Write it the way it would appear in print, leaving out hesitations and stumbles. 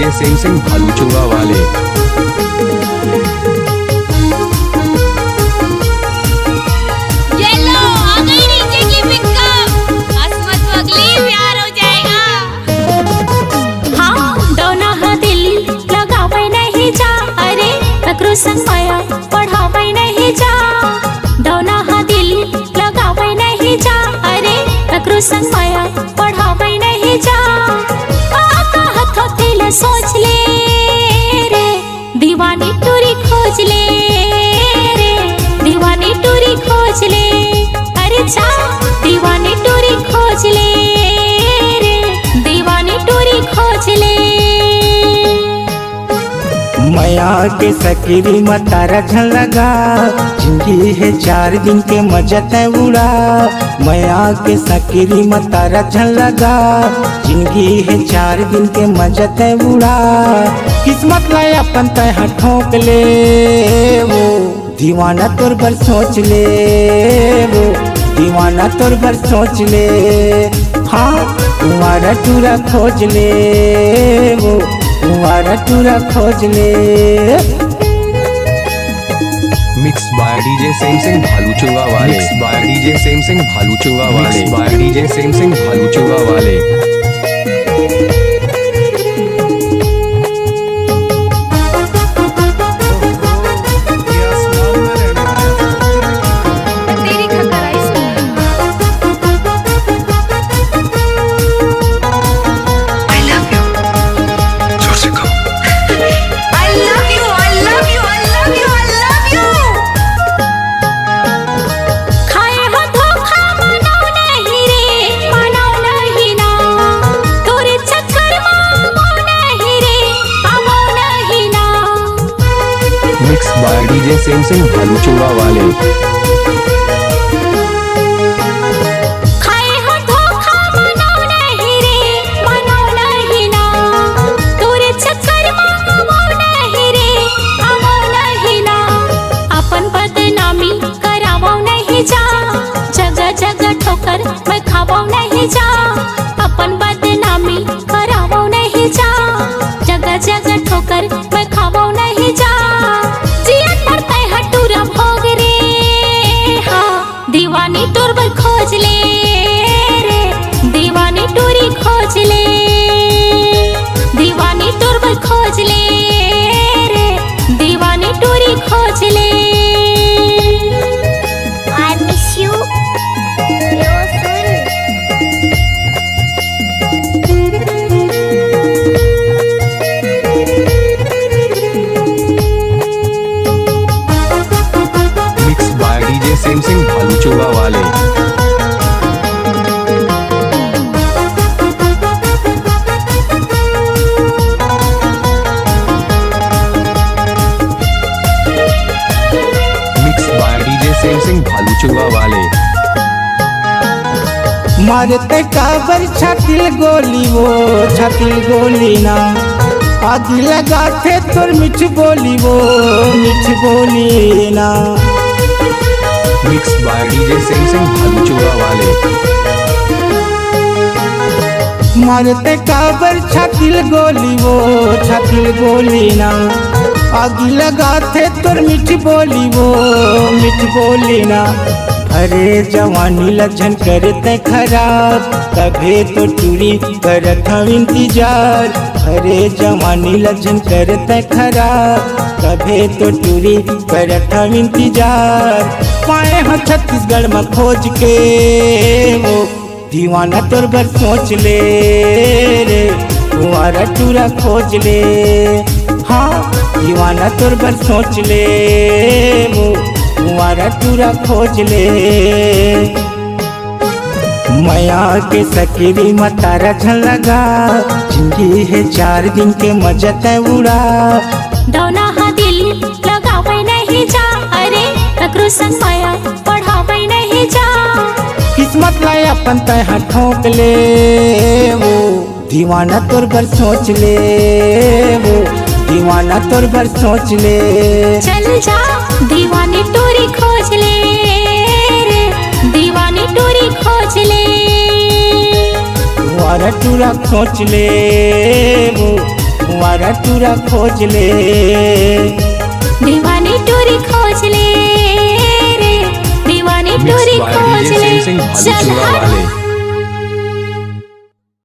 DJ Singh Bhaluchunga वाले। संग माया पढ़ावे नहीं जा, दौना हा दिल लगावे नहीं जा, अरे ककरो संग माया पढ़ावे नहीं जा। का हथो दिल सोच ले रे, दीवानी टूरी खोज ले रे, दीवानी टूरी खोज ले, अरे जा दीवानी टूरी खोज ले रे, दीवानी टूरी खोज ले। माया के सकीरी मतारा झल लगा, जिंदगी है 4 दिन के मजा तय उड़ा। माया के सकीरी मतारा झल लगा, जिंदगी है 4 दिन के मजा तय उड़ा। किस्मत लाए अपन तय ठोक ले वो, दीवाना तोर पर सोच ले वो, दीवाना तोर पर सोच ले। हाँ तुम्हारा टूरा खोज ले वो, तुम्हारा टूरा खोज ले। Mix by DJ Singh Bhaluchunga वाले, mix by DJ Singh Bhaluchunga वाले, mix by DJ Singh Bhaluchunga वाले। Mix by DJ Singh Bhaluchunga वाले। खाए हो धोखा मनाओ नहीं रे, मनाओ नहीं ना, तोरे चक्कर माओ नहीं रे, आओ नहीं ना। अपन बदनामी करावो नहीं जा, जगह जगह ठोकर मैं खावो नहीं जा। अपन बदनामी करावो नहीं जा, जगह जगह ठोकर मैं खावो नहीं जा। दीवानी टूर पर खोज ले रे, दीवानी टूरी खोज ले, दीवानी टूर पर खोज ले रे, दीवानी टूरी खोज ले। I miss you, mix by DJ Singh Bhaluchunga वाले। Mix by DJ Singh Bhaluchunga वाले। मारते काबर छातिल गोली वो, छातिल गोली ना। आग लगा थे तोर मिठ बोली वो, मिठ बोली ना। Mix by DJ Singh Bhaluchunga वाले। मारते काबर छातिल गोली वो, छातिल गोली ना। आग लगा थे तोर मिठ बोली वो, मिठ बोली ना। अरे जवानी लज्जन करते खराब, तभे तो टूरी करत हम इंतजार। अरे जवानी लज्जन करते खराब, तभे तो टूरी करत हम इंतजार। पाए हो छत्तीसगढ़ में खोज के वो, दीवाना तोर पर सोच ले रे, तुम्हारा टूरा खोज ले। हाँ दीवाना तोर पर सोच ले वो, तुम्हारा टूरा खोज ले। माया के सकीरी मतारा झल लगा, जिंदगी है 4 दिन के मजा तय उड़ा। दौना हा दिल लगावे नहीं जा, अरे ककरो संग माया पढ़ावे नहीं जा। किस्मत लाए अपन तय ठोक ले वो, दीवाना तोर पर सोच ले वो, दीवाना तोर पर सोच ले। चल जा दीवानी टूरी खोज ले रे, दीवानी टूरी खोज ले। तुम्हारा टूरा खोज ले वो, आवारा टूरा खोज ले। दीवानी टूरी खोज ले रे, दीवानी मिक्स टूरी बाय खोज डीजे ले। सैमसंग चल भालू चुंगा हट। वाले।